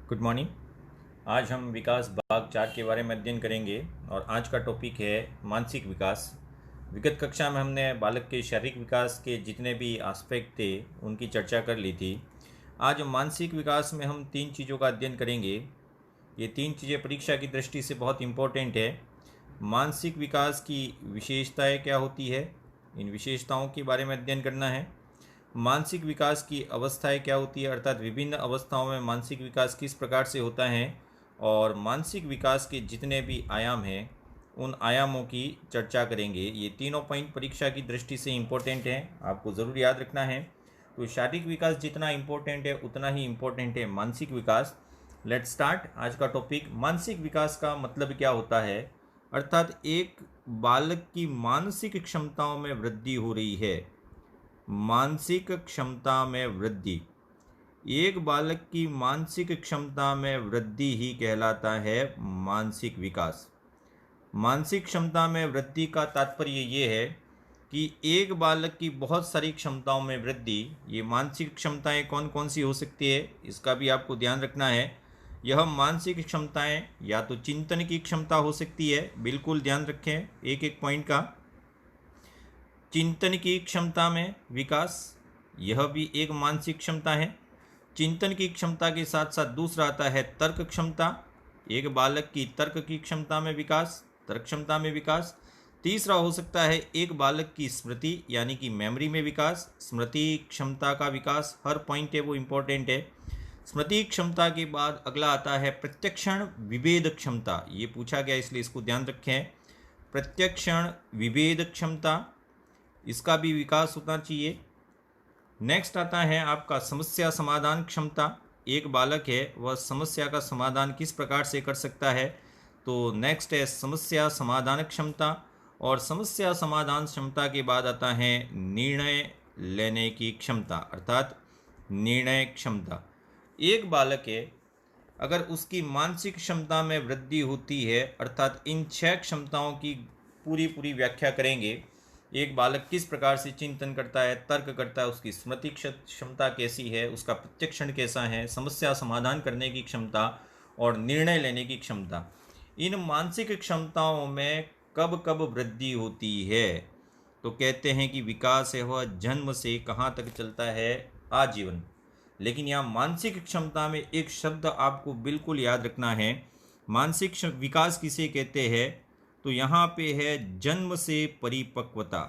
Good morning. आज हम विकास भाग 4 के बारे में अध्ययन करेंगे और आज का टॉपिक है मानसिक विकास। विगत कक्षा में हमने बालक के शारीरिक विकास के जितने भी एस्पेक्ट थे उनकी चर्चा कर ली थी। आज मानसिक विकास में हम 3 चीज़ों का अध्ययन करेंगे। ये 3 चीज़ें परीक्षा की दृष्टि से बहुत इम्पोर्टेंट है। मानसिक विकास की विशेषताएं क्या होती है, इन विशेषताओं के बारे में अध्ययन करना है। मानसिक विकास की अवस्थाएं क्या होती है, अर्थात विभिन्न अवस्थाओं में मानसिक विकास किस प्रकार से होता है, और मानसिक विकास के जितने भी आयाम हैं उन आयामों की चर्चा करेंगे। ये तीनों पॉइंट परीक्षा की दृष्टि से इम्पोर्टेंट हैं, आपको ज़रूर याद रखना है। तो शारीरिक विकास जितना इम्पोर्टेंट है उतना ही इम्पोर्टेंट है मानसिक विकास। Let's start. आज का टॉपिक मानसिक विकास का मतलब क्या होता है, अर्थात एक बालक की मानसिक क्षमताओं में वृद्धि हो रही है। मानसिक क्षमता में वृद्धि, एक बालक की मानसिक क्षमता में वृद्धि ही कहलाता है मानसिक विकास। मानसिक क्षमता में वृद्धि का तात्पर्य ये है कि एक बालक की बहुत सारी क्षमताओं में वृद्धि। ये मानसिक क्षमताएं कौन कौन सी हो सकती है, इसका भी आपको ध्यान रखना है। यह मानसिक क्षमताएं या तो चिंतन की क्षमता हो सकती है, बिल्कुल ध्यान रखें एक एक पॉइंट का। चिंतन की क्षमता में विकास, यह भी एक मानसिक क्षमता है। चिंतन की क्षमता के साथ साथ दूसरा आता है तर्क क्षमता। एक बालक की तर्क की क्षमता में विकास, तर्क क्षमता में विकास। तीसरा हो सकता है एक बालक की स्मृति यानी कि मेमोरी में विकास। स्मृति क्षमता का विकास, हर पॉइंट है वो इम्पोर्टेंट है। स्मृति क्षमता के बाद अगला आता है प्रत्यक्षण विभेद क्षमता। ये पूछा गया इसलिए इसको ध्यान रखें। प्रत्यक्षण विभेद क्षमता, इसका भी विकास होना चाहिए। नेक्स्ट आता है आपका समस्या समाधान क्षमता। एक बालक है वह समस्या का समाधान किस प्रकार से कर सकता है, तो नेक्स्ट है समस्या समाधान क्षमता। और समस्या समाधान क्षमता के बाद आता है निर्णय लेने की क्षमता, अर्थात निर्णय क्षमता। एक बालक है, अगर उसकी मानसिक क्षमता में वृद्धि होती है, अर्थात इन 6 क्षमताओं की पूरी व्याख्या करेंगे। एक बालक किस प्रकार से चिंतन करता है, तर्क करता है, उसकी स्मृति क्षमता कैसी है, उसका प्रत्यक्षण कैसा है, समस्या समाधान करने की क्षमता और निर्णय लेने की क्षमता। इन मानसिक क्षमताओं में कब कब वृद्धि होती है, तो कहते हैं कि विकास है वह जन्म से कहाँ तक चलता है, आजीवन। लेकिन यहाँ मानसिक क्षमता में एक शब्द आपको बिल्कुल याद रखना है। मानसिक विकास किसे कहते हैं, तो यहाँ पे है जन्म से परिपक्वता।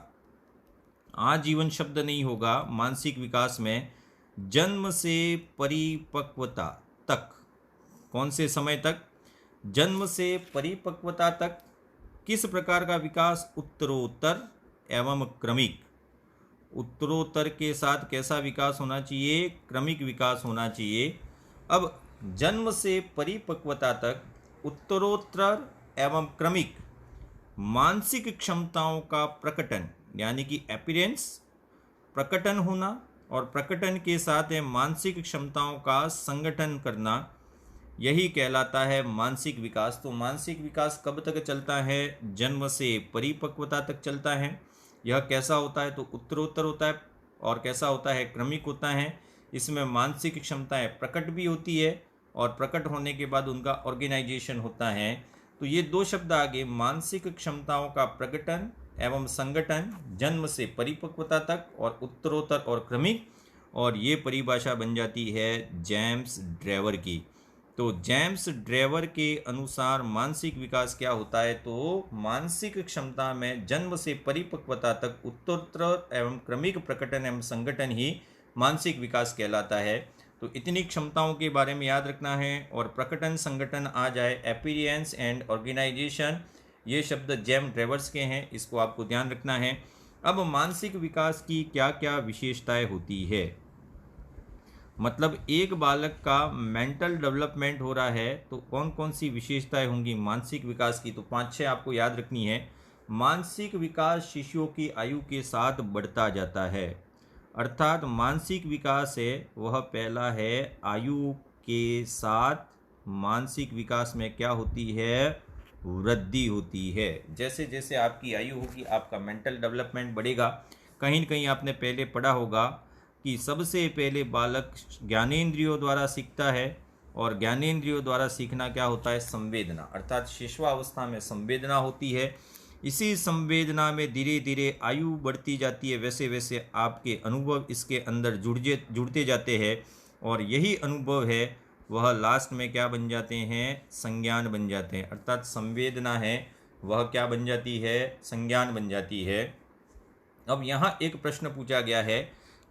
आजीवन शब्द नहीं होगा मानसिक विकास में, जन्म से परिपक्वता तक। कौन से समय तक, जन्म से परिपक्वता तक। किस प्रकार का विकास, उत्तरोत्तर एवं क्रमिक। उत्तरोत्तर के साथ कैसा विकास होना चाहिए, क्रमिक विकास होना चाहिए। अब जन्म से परिपक्वता तक उत्तरोत्तर एवं क्रमिक मानसिक क्षमताओं का प्रकटन यानी कि अपीयरेंस, प्रकटन होना, और प्रकटन के साथ है मानसिक क्षमताओं का संगठन करना, यही कहलाता है मानसिक विकास। तो मानसिक विकास कब तक चलता है, जन्म से परिपक्वता तक चलता है। यह कैसा होता है, तो उत्तरोत्तर होता है, और कैसा होता है, क्रमिक होता है। इसमें मानसिक क्षमताएं प्रकट भी होती है और प्रकट होने के बाद उनका ऑर्गेनाइजेशन होता है। तो ये 2 शब्द आगे, मानसिक क्षमताओं का प्रकटन एवं संगठन जन्म से परिपक्वता तक और उत्तरोत्तर और क्रमिक, और ये परिभाषा बन जाती है जेम्स ड्रेवर की। तो जेम्स ड्रेवर के अनुसार मानसिक विकास क्या होता है, तो मानसिक क्षमता में जन्म से परिपक्वता तक उत्तरोत्तर एवं क्रमिक प्रकटन एवं संगठन ही मानसिक विकास कहलाता है। तो इतनी क्षमताओं के बारे में याद रखना है, और प्रकटन संगठन आ जाए, अपीयरेंस एंड ऑर्गेनाइजेशन, ये शब्द जेम ड्रेवर्स के हैं, इसको आपको ध्यान रखना है। अब मानसिक विकास की क्या क्या विशेषताएं होती है, मतलब एक बालक का मेंटल डेवलपमेंट हो रहा है तो कौन कौन सी विशेषताएं होंगी मानसिक विकास की, तो 5-6 आपको याद रखनी है। मानसिक विकास शिशुओं की आयु के साथ बढ़ता जाता है, अर्थात मानसिक विकास है वह पहला है आयु के साथ मानसिक विकास में क्या होती है, वृद्धि होती है। जैसे जैसे आपकी आयु होगी आपका मेंटल डेवलपमेंट बढ़ेगा। कहीं न कहीं आपने पहले पढ़ा होगा कि सबसे पहले बालक ज्ञानेंद्रियों द्वारा सीखता है, और ज्ञानेंद्रियों द्वारा सीखना क्या होता है? संवेदना, अर्थात शिशुआवस्था में संवेदना होती है। इसी संवेदना में धीरे धीरे आयु बढ़ती जाती है, वैसे वैसे आपके अनुभव इसके अंदर जुड़ते जाते हैं, और यही अनुभव है वह लास्ट में क्या बन जाते हैं? संज्ञान बन जाते हैं। अर्थात संवेदना है वह क्या बन जाती है? संज्ञान बन जाती है। अब यहाँ एक प्रश्न पूछा गया है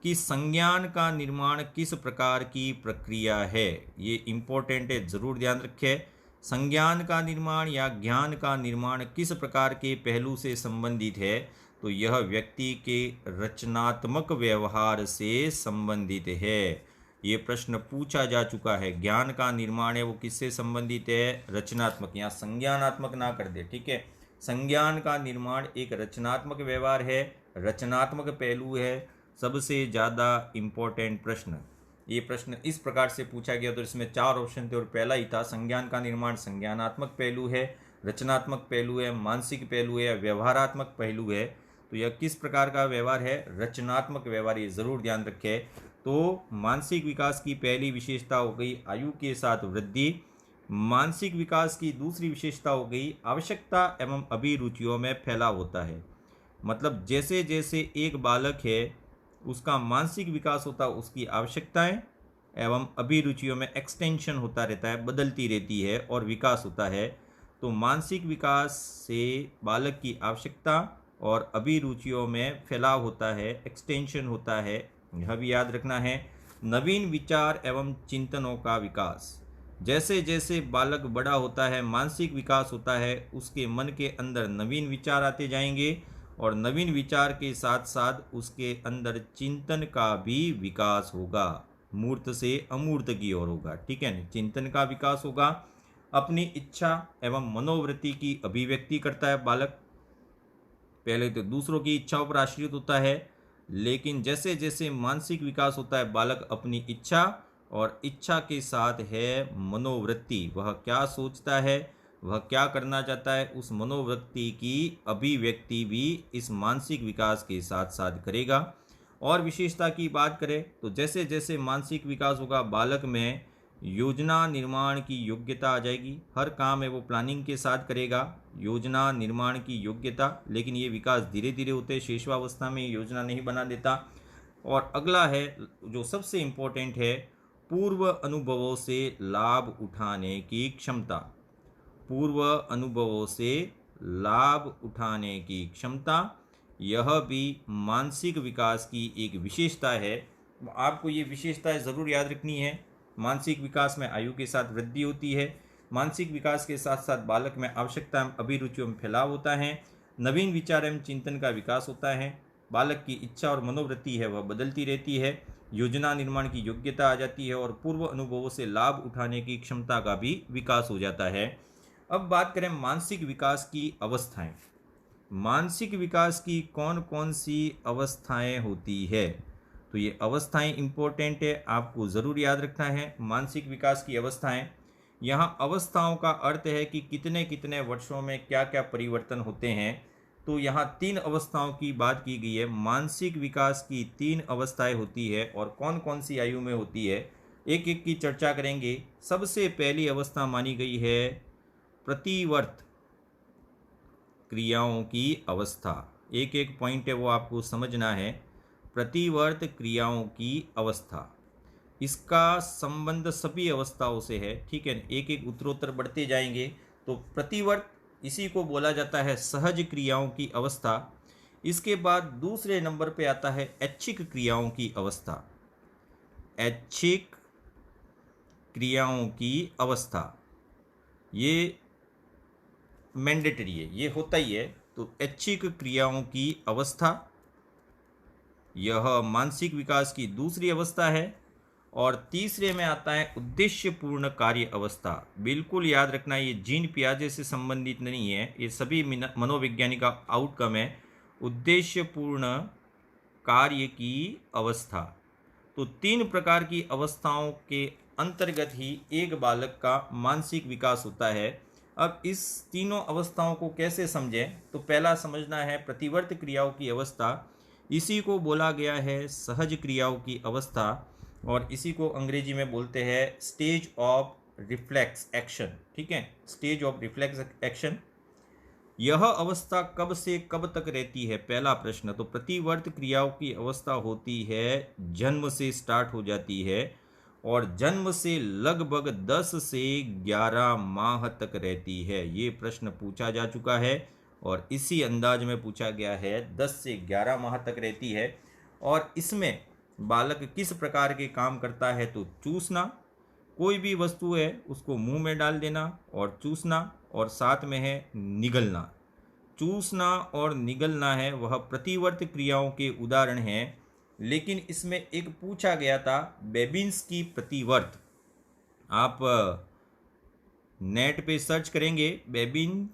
कि संज्ञान का निर्माण किस प्रकार की प्रक्रिया है? ये इम्पोर्टेंट है, ज़रूर ध्यान रखें। संज्ञान का निर्माण या ज्ञान का निर्माण किस प्रकार के पहलू से संबंधित है? तो यह व्यक्ति के रचनात्मक व्यवहार से संबंधित है। ये प्रश्न पूछा जा चुका है। ज्ञान का निर्माण है वो किससे संबंधित है? रचनात्मक, यहाँ संज्ञानात्मक ना कर दे, ठीक है। संज्ञान का निर्माण एक रचनात्मक व्यवहार है, रचनात्मक पहलू है। सबसे ज़्यादा इम्पोर्टेंट प्रश्न, ये प्रश्न इस प्रकार से पूछा गया तो इसमें 4 ऑप्शन थे और पहला ही था। संज्ञान का निर्माण संज्ञानात्मक पहलू है, रचनात्मक पहलू है, मानसिक पहलू है, व्यवहारात्मक पहलू है। तो यह किस प्रकार का व्यवहार है? रचनात्मक व्यवहार, ये ज़रूर ध्यान रखें। तो मानसिक विकास की पहली विशेषता हो गई आयु के साथ वृद्धि। मानसिक विकास की दूसरी विशेषता हो गई आवश्यकता एवं अभिरुचियों में फैलाव होता है। मतलब जैसे जैसे एक बालक है उसका मानसिक विकास होता है, उसकी आवश्यकताएं एवं अभिरुचियों में एक्सटेंशन होता रहता है, बदलती रहती है और विकास होता है। तो मानसिक विकास से बालक की आवश्यकता और अभिरुचियों में फैलाव होता है, एक्सटेंशन होता है। यह भी याद रखना है। नवीन विचार एवं चिंतनों का विकास, जैसे जैसे बालक बड़ा होता है मानसिक विकास होता है, उसके मन के अंदर नवीन विचार आते जाएंगे और नवीन विचार के साथ साथ उसके अंदर चिंतन का भी विकास होगा, मूर्त से अमूर्त की ओर होगा, ठीक है। चिंतन का विकास होगा। अपनी इच्छा एवं मनोवृत्ति की अभिव्यक्ति करता है बालक। पहले तो दूसरों की इच्छाओं पर आश्रित होता है, लेकिन जैसे जैसे मानसिक विकास होता है बालक अपनी इच्छा और इच्छा के साथ है मनोवृत्ति, वह क्या सोचता है, वह क्या करना चाहता है, उस मनोवृत्ति की अभिव्यक्ति भी इस मानसिक विकास के साथ साथ करेगा। और विशेषता की बात करें तो जैसे जैसे मानसिक विकास होगा बालक में योजना निर्माण की योग्यता आ जाएगी। हर काम है वो प्लानिंग के साथ करेगा, योजना निर्माण की योग्यता। लेकिन ये विकास धीरे धीरे होते हैं, शिशुआवस्था में योजना नहीं बना देता। और अगला है जो सबसे इम्पोर्टेंट है, पूर्व अनुभवों से लाभ उठाने की क्षमता। पूर्व अनुभवों से लाभ उठाने की क्षमता, यह भी मानसिक विकास की एक विशेषता है। आपको ये विशेषताएं ज़रूर याद रखनी है। मानसिक विकास में आयु के साथ वृद्धि होती है। मानसिक विकास के साथ साथ बालक में आवश्यकता एवं अभिरुचियों में फैलाव होता है। नवीन विचार एवं चिंतन का विकास होता है। बालक की इच्छा और मनोवृत्ति है वह बदलती रहती है। योजना निर्माण की योग्यता आ जाती है और पूर्व अनुभवों से लाभ उठाने की क्षमता का भी विकास हो जाता है। अब बात करें मानसिक विकास की अवस्थाएं। मानसिक विकास की कौन कौन सी अवस्थाएं होती है? तो ये अवस्थाएं इंपॉर्टेंट है, आपको ज़रूर याद रखना है। मानसिक विकास की अवस्थाएं, यहाँ अवस्थाओं का अर्थ है कि कितने कितने वर्षों में क्या क्या परिवर्तन होते हैं। तो यहाँ 3 अवस्थाओं की बात की गई है। मानसिक विकास की 3 अवस्थाएं होती है और कौन कौन सी आयु में होती है, एक एक की चर्चा करेंगे। सबसे पहली अवस्था मानी गई है प्रतिवर्त क्रियाओं की अवस्था। एक एक पॉइंट है वो आपको समझना है। प्रतिवर्त क्रियाओं की अवस्था, इसका संबंध सभी अवस्थाओं से है, ठीक है। एक एक उत्तरोत्तर बढ़ते जाएंगे। तो प्रतिवर्त, इसी को बोला जाता है सहज क्रियाओं की अवस्था। इसके बाद दूसरे नंबर पे आता है ऐच्छिक क्रियाओं की अवस्था। ऐच्छिक क्रियाओं की अवस्था ये मैंडेटरी है, ये होता ही है। तो ऐच्छिक क्रियाओं की अवस्था यह मानसिक विकास की दूसरी अवस्था है। और तीसरे में आता है उद्देश्यपूर्ण कार्य अवस्था। बिल्कुल याद रखना, ये जीन पियाजे से संबंधित नहीं है, ये सभी मनोविज्ञानी का आउटकम है। उद्देश्यपूर्ण कार्य की अवस्था। तो 3 प्रकार की अवस्थाओं के अंतर्गत ही एक बालक का मानसिक विकास होता है। अब इस तीनों अवस्थाओं को कैसे समझें? तो पहला समझना है प्रतिवर्त क्रियाओं की अवस्था। इसी को बोला गया है सहज क्रियाओं की अवस्था। और इसी को अंग्रेजी में बोलते हैं स्टेज ऑफ रिफ्लेक्स एक्शन। ठीक है, स्टेज ऑफ रिफ्लेक्स एक्शन। यह अवस्था कब से कब तक रहती है? पहला प्रश्न। तो प्रतिवर्त क्रियाओं की अवस्था होती है जन्म से स्टार्ट हो जाती है और जन्म से लगभग 10 से 11 माह तक रहती है। ये प्रश्न पूछा जा चुका है और इसी अंदाज में पूछा गया है। 10 से 11 माह तक रहती है और इसमें बालक किस प्रकार के काम करता है? तो चूसना, कोई भी वस्तु है उसको मुंह में डाल देना और चूसना, और साथ में है निगलना। चूसना और निगलना है वह प्रतिवर्त क्रियाओं के उदाहरण हैं, लेकिन इसमें एक पूछा गया था बेबिंस्की प्रतिवर्त। आप नेट पे सर्च करेंगे बेबिंस्की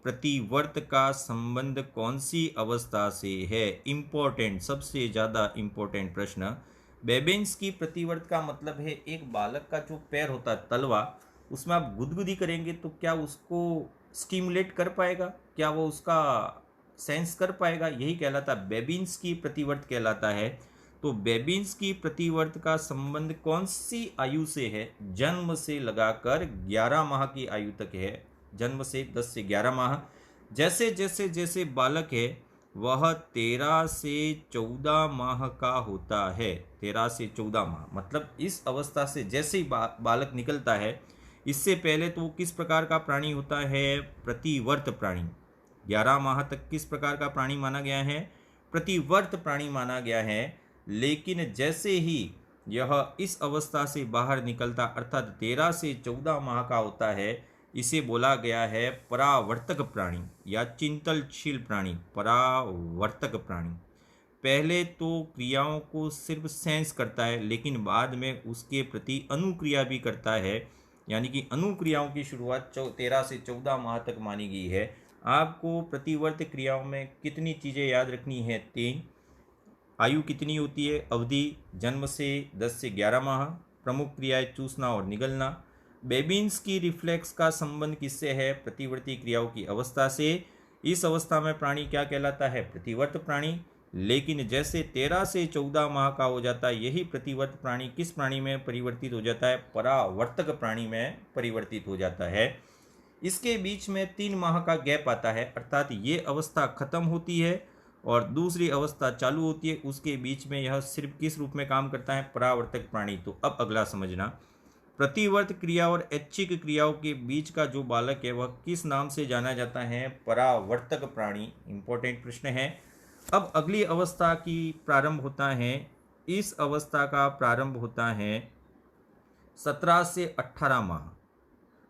प्रतिवर्त का संबंध कौन सी अवस्था से है। इम्पोर्टेंट, सबसे ज़्यादा इम्पोर्टेंट प्रश्न। बेबिंस्की प्रतिवर्त का मतलब है एक बालक का जो पैर होता है तलवा, उसमें आप गुदगुदी करेंगे तो क्या उसको स्टिमुलेट कर पाएगा, क्या वो उसका सेंस कर पाएगा? यही कहलाता है बेबिंस्की प्रतिवर्त कहलाता है। तो बेबिंस्की प्रतिवर्त का संबंध कौन सी आयु से है? जन्म से लगाकर 11 माह की आयु तक है। जन्म से 10 से 11 माह। जैसे जैसे जैसे बालक है वह 13 से 14 माह का होता है। 13 से 14 माह मतलब इस अवस्था से जैसे ही बालक निकलता है, इससे पहले तो किस प्रकार का प्राणी होता है? प्रतिवर्त प्राणी। 11 माह तक किस प्रकार का प्राणी माना गया है? प्रतिवर्त प्राणी माना गया है। लेकिन जैसे ही यह इस अवस्था से बाहर निकलता अर्थात 13 से 14 माह का होता है, इसे बोला गया है परावर्तक प्राणी या चिंतनशील प्राणी। परावर्तक प्राणी पहले तो क्रियाओं को सिर्फ सेंस करता है, लेकिन बाद में उसके प्रति अनुक्रिया भी करता है। यानी कि अनुक्रियाओं की शुरुआत 13 से 14 माह तक मानी गई है। आपको प्रतिवर्त क्रियाओं में कितनी चीज़ें याद रखनी है? 3। आयु कितनी होती है? अवधि जन्म से 10 से 11 माह। प्रमुख क्रियाएं चूसना और निगलना। बेबिंस्की रिफ्लेक्स का संबंध किससे है? प्रतिवर्ती क्रियाओं की अवस्था से। इस अवस्था में प्राणी क्या कहलाता है? प्रतिवर्त प्राणी। लेकिन जैसे 13 से 14 माह का हो जाता है, यही प्रतिवर्त प्राणी किस प्राणी में परिवर्तित हो जाता है? परावर्तक प्राणी में परिवर्तित हो जाता है। इसके बीच में 3 माह का गैप आता है, अर्थात ये अवस्था खत्म होती है और दूसरी अवस्था चालू होती है। उसके बीच में यह सिर्फ किस रूप में काम करता है? परावर्तक प्राणी। तो अब अगला समझना, प्रतिवर्त क्रिया और ऐच्छिक क्रियाओं के बीच का जो बालक है वह किस नाम से जाना जाता है? परावर्तक प्राणी। इंपॉर्टेंट प्रश्न है। अब अगली अवस्था की प्रारंभ होता है, इस अवस्था का प्रारंभ होता है 17 से 18 माह,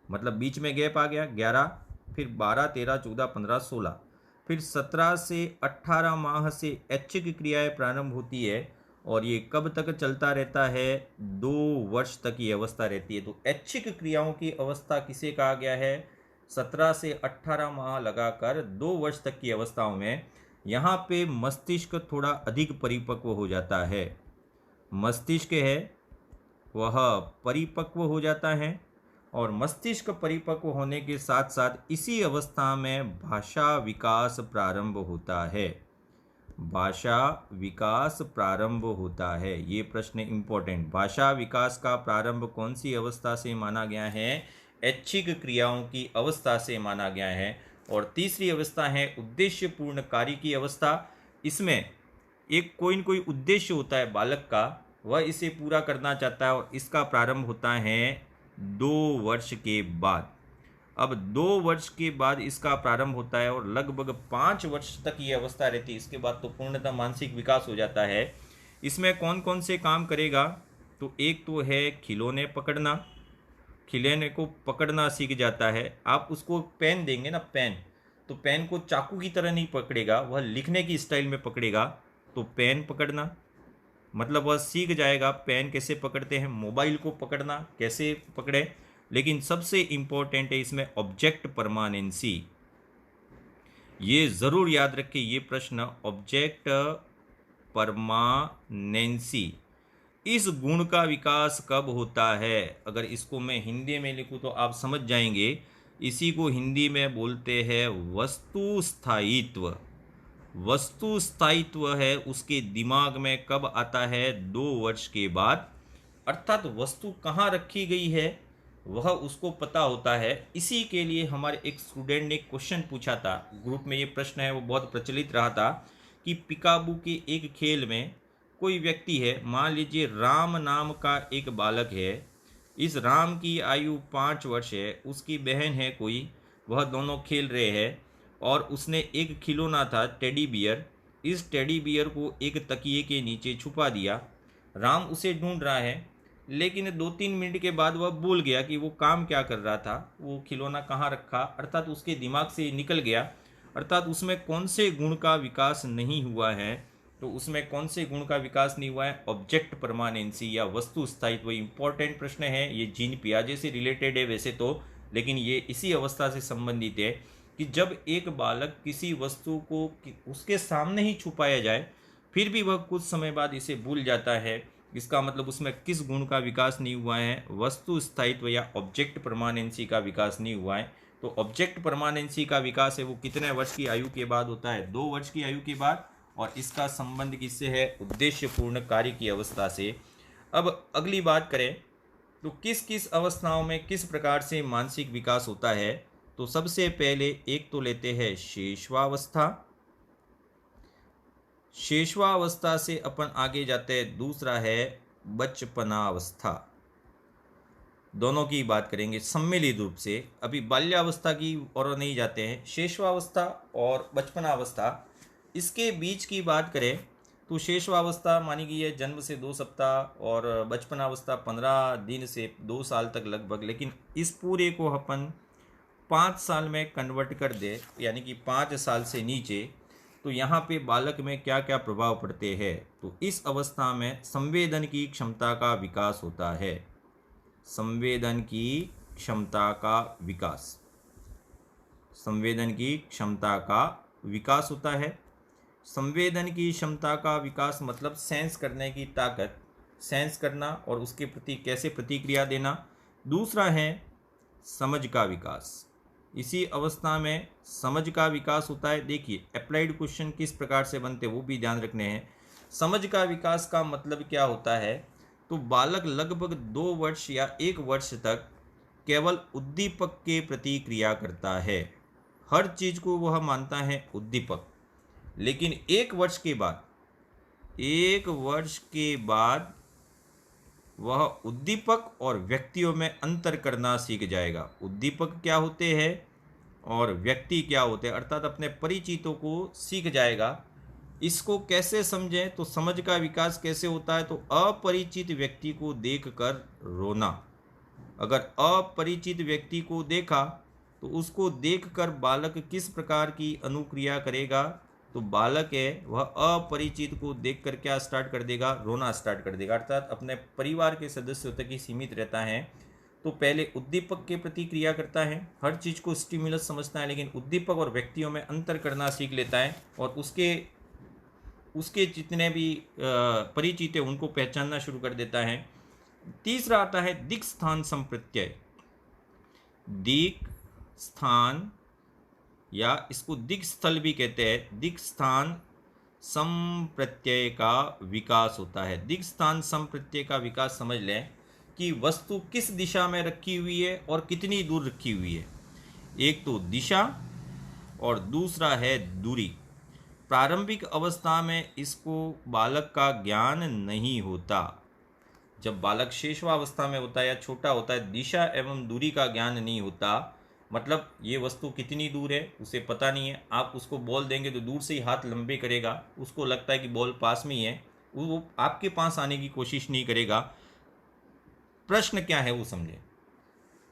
मतलब बीच में गैप आ गया 11, फिर 12, 13, 14, 15, 16, फिर 17 से 18 माह से ऐच्छिक क्रियाएं प्रारंभ होती है और ये कब तक चलता रहता है? 2 वर्ष तक ये अवस्था रहती है। तो ऐच्छिक क्रियाओं की अवस्था किसे कहा गया है? 17 से 18 माह लगाकर 2 वर्ष तक की अवस्थाओं में। यहाँ पे मस्तिष्क थोड़ा अधिक परिपक्व हो जाता है। मस्तिष्क है वह परिपक्व हो जाता है और मस्तिष्क परिपक्व होने के साथ साथ इसी अवस्था में भाषा विकास प्रारंभ होता है। भाषा विकास प्रारंभ होता है। ये प्रश्न इंपॉर्टेंट। भाषा विकास का प्रारंभ कौन सी अवस्था से माना गया है? ऐच्छिक क्रियाओं की अवस्था से माना गया है। और तीसरी अवस्था है उद्देश्यपूर्ण कार्य की अवस्था। इसमें एक कोई न कोई उद्देश्य होता है बालक का, वह इसे पूरा करना चाहता है और इसका प्रारंभ होता है 2 वर्ष के बाद। अब 2 वर्ष के बाद इसका प्रारंभ होता है और लगभग 5 वर्ष तक ये अवस्था रहती है। इसके बाद तो पूर्णतः मानसिक विकास हो जाता है। इसमें कौन कौन से काम करेगा? तो एक तो है खिलौने पकड़ना। खिलौने को पकड़ना सीख जाता है। आप उसको पेन देंगे ना, पेन, तो पेन को चाकू की तरह नहीं पकड़ेगा, वह लिखने की स्टाइल में पकड़ेगा। तो पेन पकड़ना मतलब वह सीख जाएगा पेन कैसे पकड़ते हैं, मोबाइल को पकड़ना कैसे पकड़े। लेकिन सबसे इम्पोर्टेंट है इसमें ऑब्जेक्ट परमानेंसी। ये ज़रूर याद रखें ये प्रश्न, ऑब्जेक्ट परमानेंसी। इस गुण का विकास कब होता है? अगर इसको मैं हिंदी में लिखूं तो आप समझ जाएंगे। इसी को हिंदी में बोलते हैं वस्तु स्थायित्व। वस्तु स्थायित्व है उसके दिमाग में कब आता है? 2 वर्ष के बाद। अर्थात वस्तु कहाँ रखी गई है वह उसको पता होता है। इसी के लिए हमारे एक स्टूडेंट ने क्वेश्चन पूछा था ग्रुप में, ये प्रश्न है वो बहुत प्रचलित रहा था कि पिकाबू के एक खेल में कोई व्यक्ति है, मान लीजिए राम नाम का एक बालक है। इस राम की आयु 5 वर्ष है, उसकी बहन है कोई, वह दोनों खेल रहे हैं और उसने एक खिलौना था टेडी बियर। इस टेडी बियर को एक तकिए के नीचे छुपा दिया। राम उसे ढूंढ रहा है, लेकिन 2-3 मिनट के बाद वह भूल गया कि वो काम क्या कर रहा था, वो खिलौना कहाँ रखा, अर्थात उसके दिमाग से निकल गया। अर्थात उसमें कौन से गुण का विकास नहीं हुआ है? तो उसमें कौन से गुण का विकास नहीं हुआ है? ऑब्जेक्ट परमानेंसी या वस्तु स्थायित्व। इंपॉर्टेंट प्रश्न है ये, जीन पियाजे से रिलेटेड है वैसे तो, लेकिन ये इसी अवस्था से संबंधित है कि जब एक बालक किसी वस्तु को उसके सामने ही छुपाया जाए फिर भी वह कुछ समय बाद इसे भूल जाता है, इसका मतलब उसमें किस गुण का विकास नहीं हुआ है? वस्तु स्थायित्व या ऑब्जेक्ट परमानेंसी का विकास नहीं हुआ है। तो ऑब्जेक्ट परमानेंसी का विकास है वो कितने वर्ष की आयु के बाद होता है? 2 वर्ष की आयु के बाद। और इसका संबंध किससे है? उद्देश्यपूर्ण कार्य की अवस्था से। अब अगली बात करें तो किस किस अवस्थाओं में किस प्रकार से मानसिक विकास होता है? तो सबसे पहले एक तो लेते हैं शेषवावस्था। शेषवावस्था से अपन आगे जाते हैं, दूसरा है बचपनावस्था। दोनों की बात करेंगे सम्मिलित रूप से। अभी बाल्यावस्था की ओर नहीं जाते हैं, शेषवावस्था और बचपनावस्था इसके बीच की बात करें तो शेषवावस्था मानी गई है जन्म से 2 सप्ताह और बचपनावस्था 15 दिन से 2 साल तक लगभग। लेकिन इस पूरे को अपन 5 साल में कन्वर्ट कर दे, यानी कि 5 साल से नीचे, तो यहाँ पे बालक में क्या क्या प्रभाव पड़ते हैं? तो इस अवस्था में संवेदन की क्षमता का विकास होता है। संवेदन की क्षमता का विकास, संवेदन की क्षमता का विकास होता है। संवेदन की क्षमता का विकास मतलब सेंस करने की ताकत, सेंस करना और उसके प्रति कैसे प्रतिक्रिया देना। दूसरा है समझ का विकास। इसी अवस्था में समझ का विकास होता है। देखिए अप्लाइड क्वेश्चन किस प्रकार से बनते हैं वो भी ध्यान रखने हैं। समझ का विकास का मतलब क्या होता है? तो बालक लगभग 2 वर्ष या 1 वर्ष तक केवल उद्दीपक के प्रति क्रिया करता है, हर चीज को वह मानता है उद्दीपक। लेकिन 1 वर्ष के बाद, 1 वर्ष के बाद वह उद्दीपक और व्यक्तियों में अंतर करना सीख जाएगा। उद्दीपक क्या होते हैं और व्यक्ति क्या होते हैं, अर्थात अपने परिचितों को सीख जाएगा। इसको कैसे समझें? तो समझ का विकास कैसे होता है? तो अपरिचित व्यक्ति को देखकर रोना। अगर अपरिचित व्यक्ति को देखा तो उसको देखकर बालक किस प्रकार की अनुक्रिया करेगा? तो बालक है वह अपरिचित को देखकर क्या स्टार्ट कर देगा? रोना स्टार्ट कर देगा। अर्थात अपने परिवार के सदस्यों तक ही सीमित रहता है। तो पहले उद्दीपक के प्रति क्रिया करता है, हर चीज को स्टिमुलस समझता है, लेकिन उद्दीपक और व्यक्तियों में अंतर करना सीख लेता है और उसके जितने भी परिचित है उनको पहचानना शुरू कर देता है। तीसरा आता है दिक् स्थान संप्रत्यय। दिक् स्थान या इसको दिक् स्थल भी कहते हैं। दिक् स्थान संप्रत्यय का विकास होता है। दिक् स्थान संप्रत्यय का विकास समझ लें कि वस्तु किस दिशा में रखी हुई है और कितनी दूर रखी हुई है। एक तो दिशा और दूसरा है दूरी। प्रारंभिक अवस्था में इसको बालक का ज्ञान नहीं होता। जब बालक शेषवावस्था में होता है या छोटा होता है, दिशा एवं दूरी का ज्ञान नहीं होता। मतलब ये वस्तु कितनी दूर है उसे पता नहीं है। आप उसको बॉल देंगे तो दूर से ही हाथ लंबे करेगा, उसको लगता है कि बॉल पास में ही है, वो आपके पास आने की कोशिश नहीं करेगा। प्रश्न क्या है वो समझे।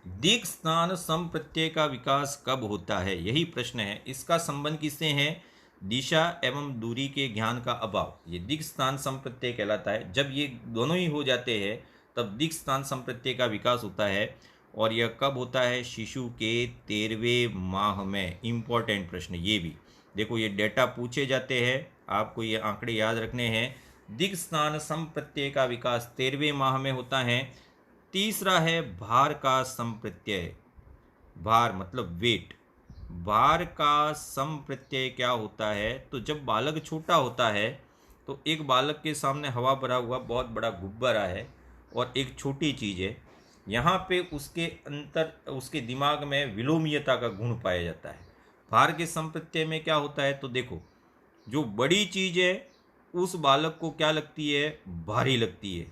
दिक् स्थान संप्रत्यय का विकास कब होता है, यही प्रश्न है। इसका संबंध किससे है? दिशा एवं दूरी के ज्ञान का अभाव, ये दिक् स्थान संप्रत्यय कहलाता है। जब ये दोनों ही हो जाते हैं तब दिक् स्थान संप्रत्यय का विकास होता है। और यह कब होता है? शिशु के 13वें माह में। इम्पॉर्टेंट प्रश्न ये भी देखो, ये डेटा पूछे जाते हैं, आपको ये आंकड़े याद रखने हैं। दिक् स्थान संप्रत्यय का विकास 13वें माह में होता है। तीसरा है भार का संप्रत्यय। भार मतलब वेट। भार का सम प्रत्यय क्या होता है? तो जब बालक छोटा होता है तो एक बालक के सामने हवा भरा हुआ बहुत बड़ा गुब्बारा है और एक छोटी चीज़ है। यहाँ पे उसके दिमाग में विलोमीयता का गुण पाया जाता है। भार के सम प्रत्यय में क्या होता है? तो देखो, जो बड़ी चीज़ है उस बालक को क्या लगती है? भारी लगती है।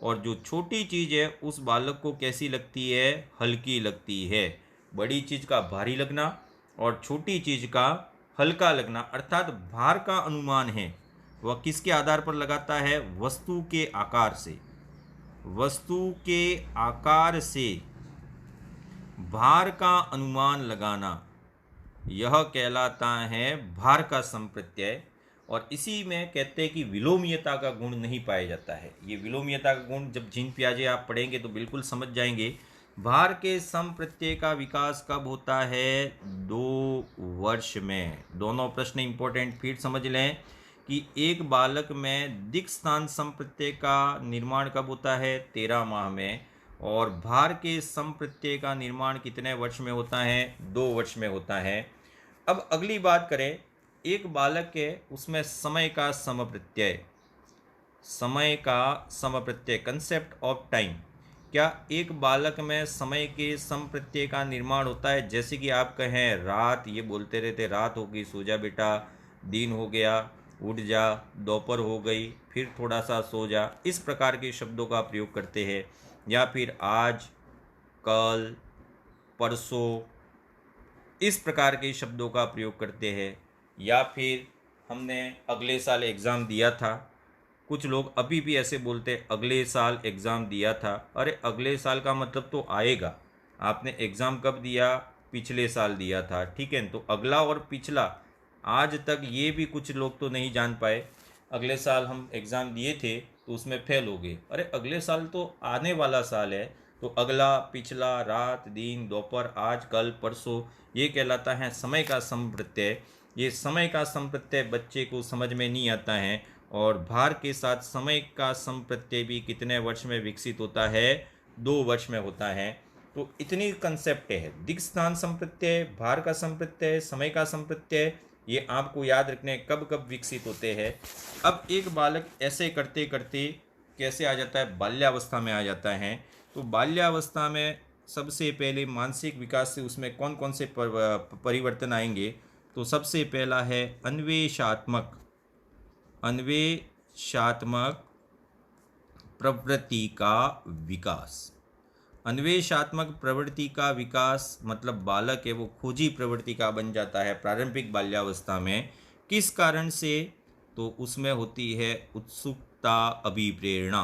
और जो छोटी चीज़ है उस बालक को कैसी लगती है? हल्की लगती है। बड़ी चीज़ का भारी लगना और छोटी चीज़ का हल्का लगना, अर्थात भार का अनुमान है वह किसके आधार पर लगाता है? वस्तु के आकार से। वस्तु के आकार से भार का अनुमान लगाना, यह कहलाता है भार का संप्रत्यय। और इसी में कहते हैं कि विलोमीयता का गुण नहीं पाया जाता है। ये विलोमीयता का गुण जब जीन पियाजे आप पढ़ेंगे तो बिल्कुल समझ जाएंगे। भार के संप्रत्यय का विकास कब होता है? 2 वर्ष में। दोनों प्रश्न इंपॉर्टेंट, फिर समझ लें कि एक बालक में दिक् स्थान संप्रत्यय का निर्माण कब होता है? 13 माह में। और भार के संप्रत्यय का निर्माण कितने वर्ष में होता है? 2 वर्ष में होता है। अब अगली बात करें, एक बालक है उसमें समय का समप्रत्यय, समय का समप्रत्यय, कंसेप्ट ऑफ टाइम। क्या एक बालक में समय के समप्रत्यय का निर्माण होता है? जैसे कि आप कहें रात, ये बोलते रहते रात हो गई सो जा बेटा, दिन हो गया उठ जा, दोपहर हो गई फिर थोड़ा सा सो जा, इस प्रकार के शब्दों का प्रयोग करते हैं। या फिर आज, कल, परसों, इस प्रकार के शब्दों का प्रयोग करते हैं। या फिर हमने अगले साल एग्ज़ाम दिया था, कुछ लोग अभी भी ऐसे बोलते हैं अगले साल एग्ज़ाम दिया था। अरे अगले साल का मतलब तो आएगा, आपने एग्ज़ाम कब दिया? पिछले साल दिया था, ठीक है। तो अगला और पिछला आज तक ये भी कुछ लोग तो नहीं जान पाए। अगले साल हम एग्ज़ाम दिए थे तो उसमें फेल हो गए। अरे अगले साल तो आने वाला साल है। तो अगला, पिछला, रात, दिन, दोपहर, आज, कल, परसों, ये कहलाता है समय का संप्रत्यय। ये समय का संप्रत्यय बच्चे को समझ में नहीं आता है। और भार के साथ समय का संप्रत्यय भी कितने वर्ष में विकसित होता है? 2 वर्ष में होता है। तो इतनी कंसेप्ट है, दिक् स्थान संप्रत्यय, भार का संप्रत्यय, समय का संप्रत्यय, ये आपको याद रखने कब कब विकसित होते हैं। अब एक बालक ऐसे करते करते कैसे आ जाता है? बाल्यावस्था में आ जाता है। तो बाल्यावस्था में सबसे पहले मानसिक विकास से उसमें कौन कौन से परिवर्तन आएंगे? तो सबसे पहला है अन्वेषात्मक प्रवृत्ति का विकास। अन्वेषात्मक प्रवृत्ति का विकास मतलब बालक है वो खोजी प्रवृत्ति का बन जाता है प्रारंभिक बाल्यावस्था में। किस कारण से? तो उसमें होती है उत्सुकता, अभिप्रेरणा।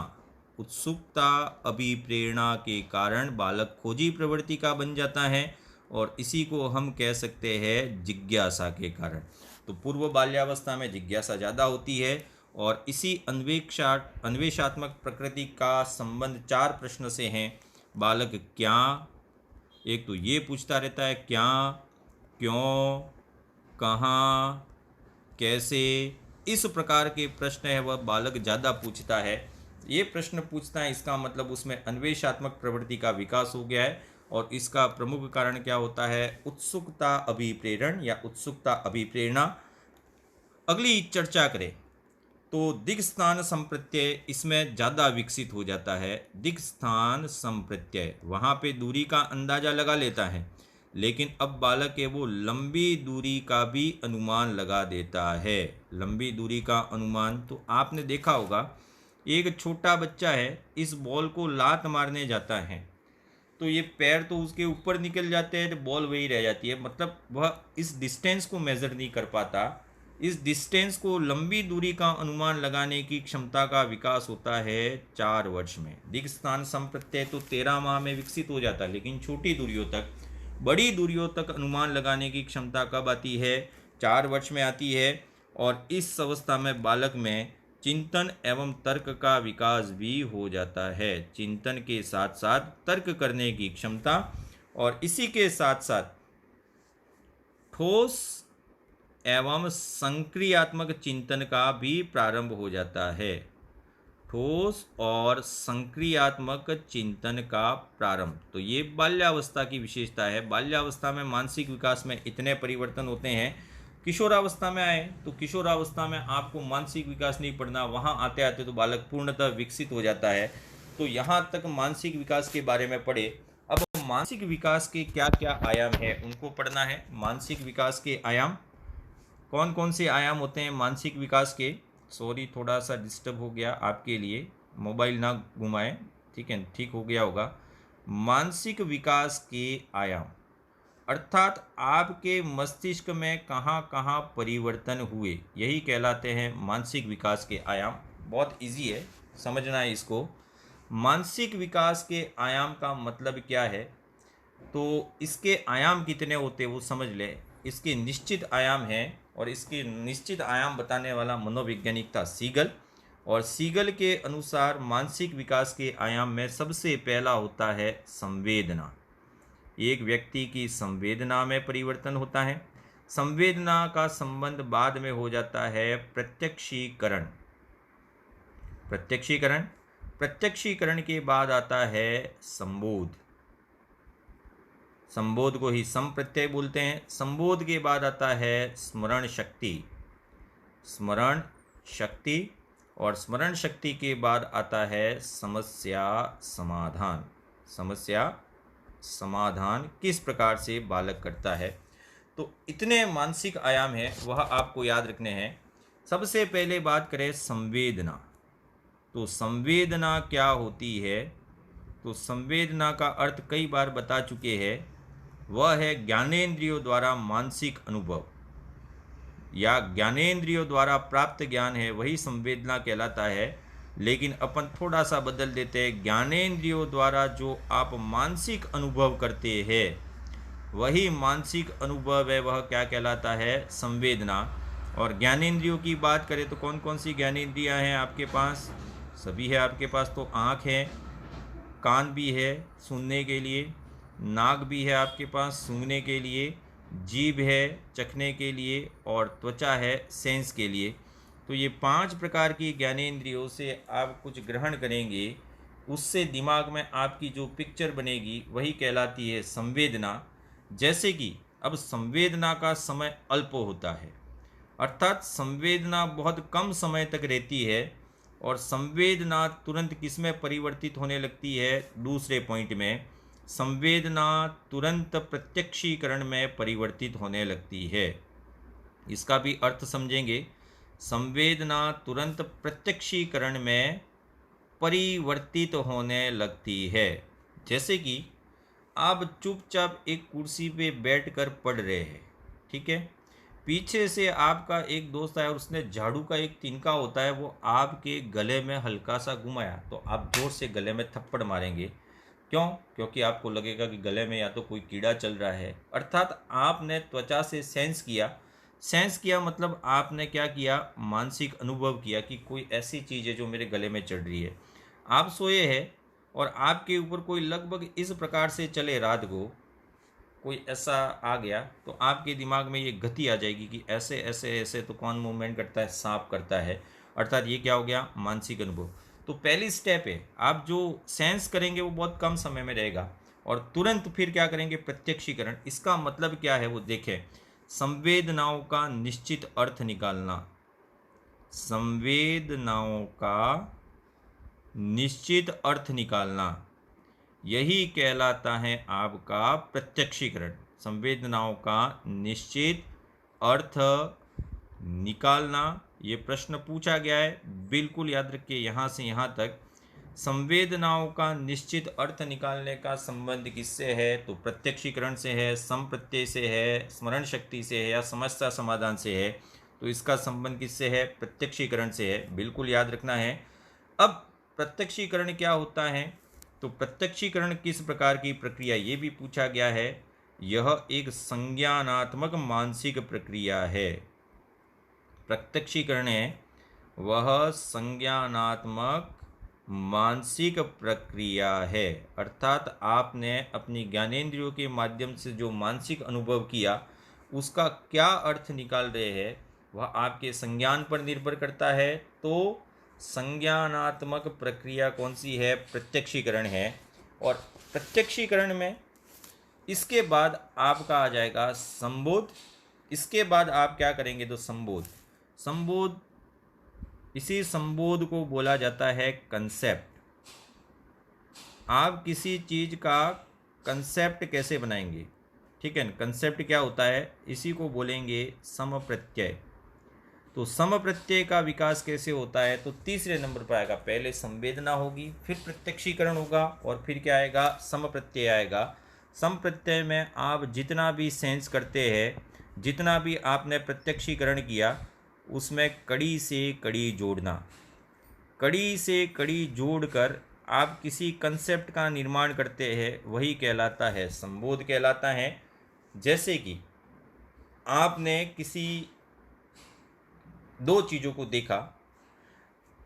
उत्सुकता, अभिप्रेरणा के कारण बालक खोजी प्रवृत्ति का बन जाता है और इसी को हम कह सकते हैं जिज्ञासा के कारण। तो पूर्व बाल्यावस्था में जिज्ञासा ज़्यादा होती है और इसी अन्वेषात्मक प्रकृति का संबंध 4 प्रश्न से हैं। बालक क्या, एक तो ये पूछता रहता है क्या, क्यों, कहाँ, कैसे, इस प्रकार के प्रश्न है वह बालक ज़्यादा पूछता है। ये प्रश्न पूछता है, इसका मतलब उसमें अन्वेषात्मक प्रवृत्ति का विकास हो गया है। और इसका प्रमुख कारण क्या होता है? उत्सुकता अभिप्रेरण या उत्सुकता अभिप्रेरणा। अगली चर्चा करें तो दिक् स्थान संप्रत्यय इसमें ज़्यादा विकसित हो जाता है। दिक् स्थान संप्रत्यय वहाँ पे दूरी का अंदाज़ा लगा लेता है, लेकिन अब बालक है वो लंबी दूरी का भी अनुमान लगा देता है। लंबी दूरी का अनुमान तो आपने देखा होगा, एक छोटा बच्चा है इस बॉल को लात मारने जाता है तो ये पैर तो उसके ऊपर निकल जाते हैं तो बॉल वही रह जाती है। मतलब वह इस डिस्टेंस को मेज़र नहीं कर पाता। इस डिस्टेंस को, लंबी दूरी का अनुमान लगाने की क्षमता का विकास होता है 4 वर्ष में। दिक् स्थान संप्रत्यय तो 13 माह में विकसित हो जाता है, लेकिन छोटी दूरियों तक, बड़ी दूरियों तक अनुमान लगाने की क्षमता कब आती है? 4 वर्ष में आती है। और इस अवस्था में बालक में चिंतन एवं तर्क का विकास भी हो जाता है। चिंतन के साथ साथ तर्क करने की क्षमता और इसी के साथ साथ ठोस एवं संक्रियात्मक चिंतन का भी प्रारंभ हो जाता है। ठोस और संक्रियात्मक चिंतन का प्रारंभ। तो ये बाल्यावस्था की विशेषता है। बाल्यावस्था में मानसिक विकास में इतने परिवर्तन होते हैं। किशोरावस्था में आए तो किशोरावस्था में आपको मानसिक विकास नहीं पढ़ना, वहाँ आते आते तो बालक पूर्णतः विकसित हो जाता है। तो यहाँ तक मानसिक विकास के बारे में पढ़े। अब मानसिक विकास के क्या क्या आयाम है उनको पढ़ना है। मानसिक विकास के आयाम कौन कौन से आयाम होते हैं मानसिक विकास के। सॉरी, थोड़ा सा डिस्टर्ब हो गया आपके लिए, मोबाइल ना घुमाएं। ठीक है, ठीक हो गया होगा। मानसिक विकास के आयाम अर्थात आपके मस्तिष्क में कहाँ कहाँ परिवर्तन हुए, यही कहलाते हैं मानसिक विकास के आयाम। बहुत इजी है, समझना है इसको। मानसिक विकास के आयाम का मतलब क्या है, तो इसके आयाम कितने होते हैं वो समझ ले। इसके निश्चित आयाम हैं और इसके निश्चित आयाम बताने वाला मनोवैज्ञानिक था सीगल। और सीगल के अनुसार मानसिक विकास के आयाम में सबसे पहला होता है संवेदना। एक व्यक्ति की संवेदना में परिवर्तन होता है। संवेदना का संबंध बाद में हो जाता है प्रत्यक्षीकरण। प्रत्यक्षीकरण प्रत्यक्षीकरण के बाद आता है संबोध। संबोध को ही संप्रत्यय बोलते हैं। संबोध के बाद आता है स्मरण शक्ति। स्मरण शक्ति और स्मरण शक्ति के बाद आता है समस्या समाधान। समस्या समाधान किस प्रकार से बालक करता है। तो इतने मानसिक आयाम हैं, वह आपको याद रखने हैं। सबसे पहले बात करें संवेदना। तो संवेदना क्या होती है, तो संवेदना का अर्थ कई बार बता चुके हैं। वह है ज्ञानेंद्रियों द्वारा मानसिक अनुभव या ज्ञानेंद्रियों द्वारा प्राप्त ज्ञान है, वही संवेदना कहलाता है। लेकिन अपन थोड़ा सा बदल देते हैं, ज्ञानेंद्रियों द्वारा जो आप मानसिक अनुभव करते हैं वही मानसिक अनुभव है, वह क्या कहलाता है, संवेदना। और ज्ञानेंद्रियों की बात करें तो कौन कौन सी ज्ञानेंद्रियां हैं आपके पास, सभी है आपके पास। तो आँख है, कान भी है सुनने के लिए, नाक भी है आपके पास सूंघने के लिए, जीभ है चखने के लिए, और त्वचा है सेंस के लिए। तो ये 5 प्रकार की ज्ञानेंद्रियों से आप कुछ ग्रहण करेंगे, उससे दिमाग में आपकी जो पिक्चर बनेगी वही कहलाती है संवेदना। जैसे कि अब संवेदना का समय अल्प होता है, अर्थात संवेदना बहुत कम समय तक रहती है। और संवेदना तुरंत किस में परिवर्तित होने लगती है, दूसरे पॉइंट में संवेदना तुरंत प्रत्यक्षीकरण में परिवर्तित होने लगती है। इसका भी अर्थ समझेंगे। संवेदना तुरंत प्रत्यक्षीकरण में परिवर्तित होने लगती है। जैसे कि आप चुपचाप एक कुर्सी पे बैठकर पढ़ रहे हैं, ठीक है, पीछे से आपका एक दोस्त आया और उसने झाड़ू का एक तिनका होता है वो आपके गले में हल्का सा घुमाया, तो आप जोर से गले में थप्पड़ मारेंगे। क्यों? क्योंकि आपको लगेगा कि गले में या तो कोई कीड़ा चल रहा है। अर्थात आपने त्वचा से सेंस किया। सेंस किया मतलब आपने क्या किया, मानसिक अनुभव किया कि कोई ऐसी चीज़ है जो मेरे गले में चढ़ रही है। आप सोए हैं और आपके ऊपर कोई लगभग इस प्रकार से चले, रात को कोई ऐसा आ गया, तो आपके दिमाग में ये गति आ जाएगी कि ऐसे ऐसे ऐसे तो कौन मूवमेंट करता है, सांप करता है। अर्थात ये क्या हो गया, मानसिक अनुभव। तो पहली स्टेप है, आप जो सेंस करेंगे वो बहुत कम समय में रहेगा और तुरंत फिर क्या करेंगे, प्रत्यक्षीकरण। इसका मतलब क्या है वो देखें। संवेदनाओं का निश्चित अर्थ निकालना। संवेदनाओं का निश्चित अर्थ निकालना, यही कहलाता है आपका प्रत्यक्षीकरण। संवेदनाओं का निश्चित अर्थ निकालना, ये प्रश्न पूछा गया है, बिल्कुल याद रखिए यहाँ से यहाँ तक। संवेदनाओं का निश्चित अर्थ निकालने का संबंध किससे है, तो प्रत्यक्षीकरण से है, संप्रत्यय से है, स्मरण शक्ति से है या समस्या समाधान से है। तो इसका संबंध किससे है, प्रत्यक्षीकरण से है, बिल्कुल याद रखना है। अब प्रत्यक्षीकरण क्या होता है, तो प्रत्यक्षीकरण किस प्रकार की प्रक्रिया, ये भी पूछा गया है। यह एक संज्ञानात्मक मानसिक प्रक्रिया है। प्रत्यक्षीकरण है वह संज्ञानात्मक मानसिक प्रक्रिया है। अर्थात आपने अपनी ज्ञानेंद्रियों के माध्यम से जो मानसिक अनुभव किया उसका क्या अर्थ निकाल रहे हैं, वह आपके संज्ञान पर निर्भर करता है। तो संज्ञानात्मक प्रक्रिया कौन सी है? प्रत्यक्षीकरण है। और प्रत्यक्षीकरण में इसके बाद आपका आ जाएगा संबोध। इसके बाद आप क्या करेंगे? तो संबोध, इसी संबोध को बोला जाता है कंसेप्ट। आप किसी चीज का कंसेप्ट कैसे बनाएंगे? ठीक है ना, कंसेप्ट क्या होता है? इसी को बोलेंगे समप्रत्यय। तो समप्रत्यय का विकास कैसे होता है? तो तीसरे नंबर पर आएगा। पहले संवेदना होगी, फिर प्रत्यक्षीकरण होगा, और फिर क्या आएगा? समप्रत्यय आएगा। समप्रत्यय में आप जितना भी सेंस करते हैं, जितना भी आपने प्रत्यक्षीकरण किया, उसमें कड़ी से कड़ी जोड़ना, कड़ी से कड़ी जोड़कर आप किसी कंसेप्ट का निर्माण करते हैं, वही कहलाता है संबोध कहलाता है। जैसे कि आपने किसी दो चीज़ों को देखा,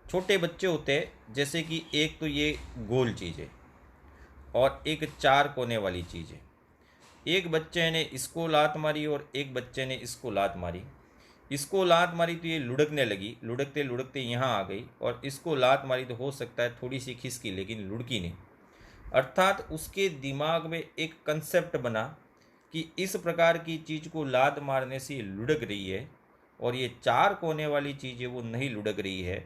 छोटे बच्चे होते हैं, जैसे कि एक तो ये गोल चीज़ है और एक चार कोने वाली चीज़ है। एक बच्चे ने इसको लात मारी और एक बच्चे ने इसको लात मारी। इसको लात मारी तो ये लुढ़कने लगी, लुढ़कते लुढ़कते यहाँ आ गई, और इसको लात मारी तो हो सकता है थोड़ी सी खिसकी, लेकिन लुढ़की नहीं। अर्थात उसके दिमाग में एक कंसेप्ट बना कि इस प्रकार की चीज़ को लात मारने से ये लुढ़क रही है, और ये चार कोने वाली चीज़ है वो नहीं लुढ़क रही है।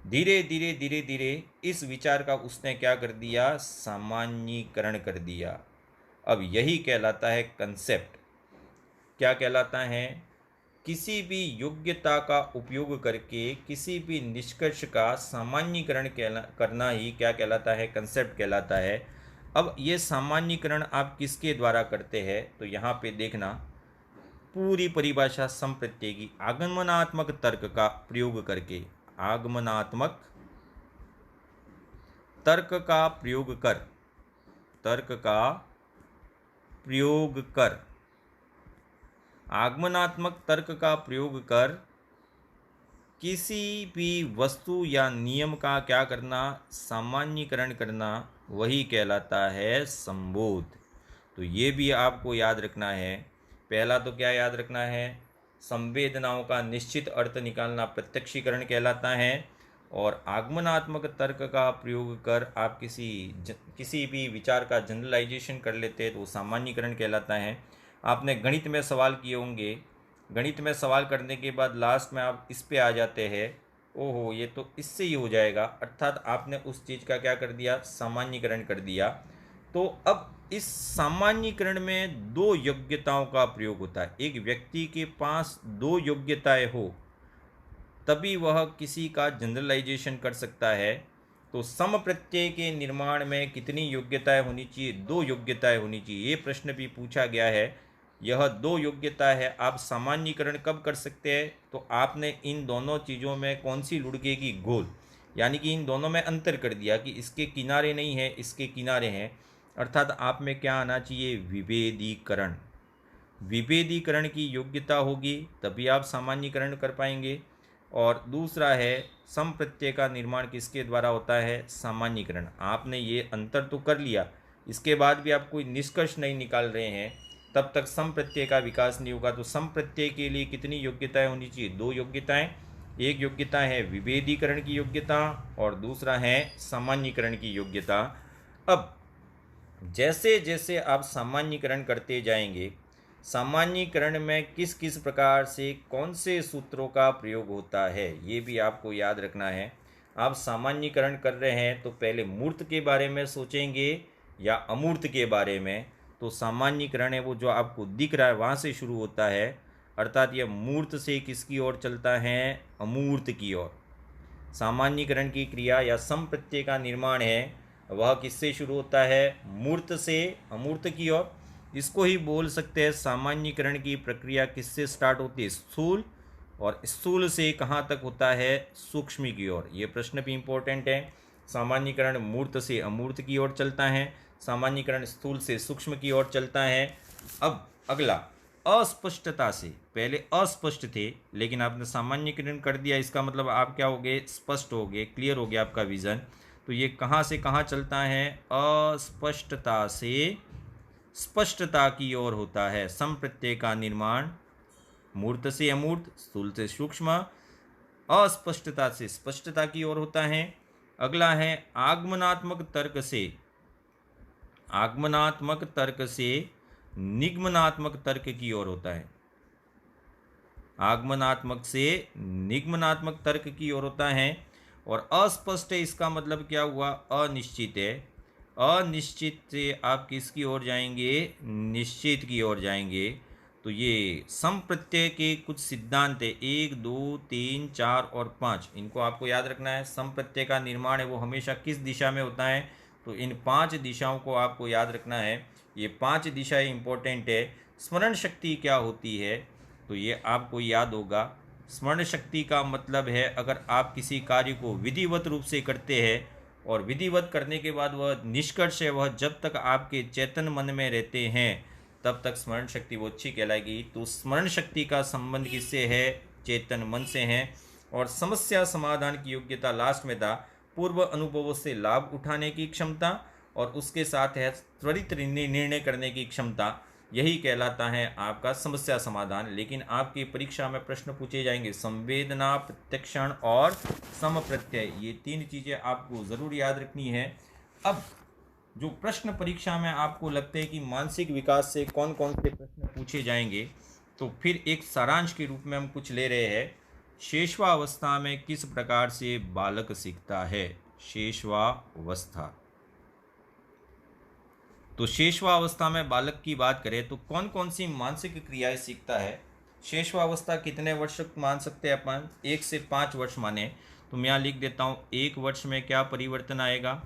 धीरे धीरे धीरे धीरे इस विचार का उसने क्या कर दिया? सामान्यीकरण कर दिया। अब यही कहलाता है कंसेप्ट। क्या कहलाता है? किसी भी योग्यता का उपयोग करके किसी भी निष्कर्ष का सामान्यीकरण करना ही क्या कहलाता है? कंसेप्ट कहलाता है। अब ये सामान्यीकरण आप किसके द्वारा करते हैं? तो यहाँ पे देखना, पूरी परिभाषा संप्रत्यय की आगमनात्मक तर्क का प्रयोग करके, आगमनात्मक तर्क का प्रयोग कर, तर्क का प्रयोग कर, आगमनात्मक तर्क का प्रयोग कर किसी भी वस्तु या नियम का क्या करना? सामान्यीकरण करना, वही कहलाता है संबोध। तो ये भी आपको याद रखना है। पहला तो क्या याद रखना है? संवेदनाओं का निश्चित अर्थ निकालना प्रत्यक्षीकरण कहलाता है, और आगमनात्मक तर्क का प्रयोग कर आप किसी भी विचार का जनरलाइजेशन कर लेते हैं तो वो सामान्यीकरण कहलाता है। आपने गणित में सवाल किए होंगे, गणित में सवाल करने के बाद लास्ट में आप इस पे आ जाते हैं, ओहो ये तो इससे ही हो जाएगा, अर्थात आपने उस चीज़ का क्या कर दिया? सामान्यीकरण कर दिया। तो अब इस सामान्यीकरण में दो योग्यताओं का प्रयोग होता है। एक व्यक्ति के पास दो योग्यताएं हो तभी वह किसी का जनरलाइजेशन कर सकता है। तो सम प्रत्यय के निर्माण में कितनी योग्यताएं होनी चाहिए? दो योग्यताएं होनी चाहिए। ये प्रश्न भी पूछा गया है। यह दो योग्यता है। आप सामान्यीकरण कब कर सकते हैं? तो आपने इन दोनों चीज़ों में कौन सी लुढ़केगी? गोल, यानी कि इन दोनों में अंतर कर दिया कि इसके किनारे नहीं है, इसके किनारे हैं। अर्थात आप में क्या आना चाहिए? विभेदीकरण। विभेदीकरण की योग्यता होगी तभी आप सामान्यीकरण कर पाएंगे। और दूसरा है सम प्रत्यय का निर्माण किसके द्वारा होता है? सामान्यीकरण। आपने ये अंतर तो कर लिया, इसके बाद भी आप कोई निष्कर्ष नहीं निकाल रहे हैं, तब तक सम प्रत्यय का विकास नहीं होगा। तो सम प्रत्यय के लिए कितनी योग्यताएं होनी चाहिए? दो योग्यताएं। एक योग्यता है विभेदीकरण की योग्यता और दूसरा है सामान्यीकरण की योग्यता। अब जैसे जैसे आप सामान्यीकरण करते जाएंगे, सामान्यीकरण में किस किस प्रकार से कौन से सूत्रों का प्रयोग होता है ये भी आपको याद रखना है। आप सामान्यीकरण कर रहे हैं तो पहले मूर्त के बारे में सोचेंगे या अमूर्त के बारे में? तो सामान्यीकरण है वो जो आपको दिख रहा है वहाँ से शुरू होता है, अर्थात यह मूर्त से किसकी ओर चलता है? अमूर्त की ओर। सामान्यीकरण की क्रिया या सम प्रत्यय का निर्माण है वह किससे शुरू होता है? मूर्त से अमूर्त की ओर। इसको ही बोल सकते हैं सामान्यीकरण की प्रक्रिया किससे स्टार्ट होती है? स्थूल, और स्थूल से कहाँ तक होता है? सूक्ष्म की ओर। ये प्रश्न भी इम्पोर्टेंट है। सामान्यीकरण मूर्त से अमूर्त की ओर चलता है, सामान्यीकरण स्थूल से सूक्ष्म की ओर चलता है। अब अगला, अस्पष्टता से। पहले अस्पष्ट थे लेकिन आपने सामान्यीकरण कर दिया, इसका मतलब आप क्या हो गए? स्पष्ट हो गए, क्लियर हो गया आपका विजन। तो ये कहाँ से कहाँ चलता है? अस्पष्टता से स्पष्टता की ओर होता है। सम प्रत्यय का निर्माण मूर्त से अमूर्त, स्थूल से सूक्ष्म, अस्पष्टता से स्पष्टता की ओर होता है। अगला है आगमनात्मक तर्क से निगमनात्मक तर्क की ओर होता है। आगमनात्मक से निगमनात्मक तर्क की ओर होता है। और अस्पष्ट है, इसका मतलब क्या हुआ? अनिश्चित है। अनिश्चित से आप किसकी ओर जाएंगे? निश्चित की ओर जाएंगे। तो ये सम प्रत्यय के कुछ सिद्धांत है, 1, 2, 3, 4 और 5, इनको आपको याद रखना है। सम प्रत्यय का निर्माण है वो हमेशा किस दिशा में होता है? तो इन 5 दिशाओं को आपको याद रखना है। ये 5 दिशाएं इंपॉर्टेंट है। स्मरण शक्ति क्या होती है? तो ये आपको याद होगा। स्मरण शक्ति का मतलब है अगर आप किसी कार्य को विधिवत रूप से करते हैं और विधिवत करने के बाद वह निष्कर्ष है वह जब तक आपके चेतन मन में रहते हैं तब तक स्मरण शक्ति वो अच्छी कहलाएगी। तो स्मरण शक्ति का संबंध किससे है? चेतन मन से है। और समस्या समाधान की योग्यता लास्ट में था, पूर्व अनुभवों से लाभ उठाने की क्षमता और उसके साथ है त्वरित निर्णय करने की क्षमता। यही कहलाता है आपका समस्या समाधान। लेकिन आपकी परीक्षा में प्रश्न पूछे जाएंगे संवेदना, प्रत्यक्षण और समप्रत्यय, ये 3 चीज़ें आपको ज़रूर याद रखनी है। अब जो प्रश्न परीक्षा में आपको लगते हैं कि मानसिक विकास से कौन कौन से प्रश्न पूछे जाएंगे, तो फिर एक सारांश के रूप में हम कुछ ले रहे हैं। शेषवावस्था में किस प्रकार से बालक सीखता है? शेषवावस्था। तो शेषवावस्था में बालक की बात करें तो कौन कौन सी मानसिक क्रियाएं सीखता है? शेषवावस्था कितने वर्ष मान सकते हैं अपन? 1 से 5 वर्ष माने। तो मैं यहाँ लिख देता हूँ 1 वर्ष में क्या परिवर्तन आएगा,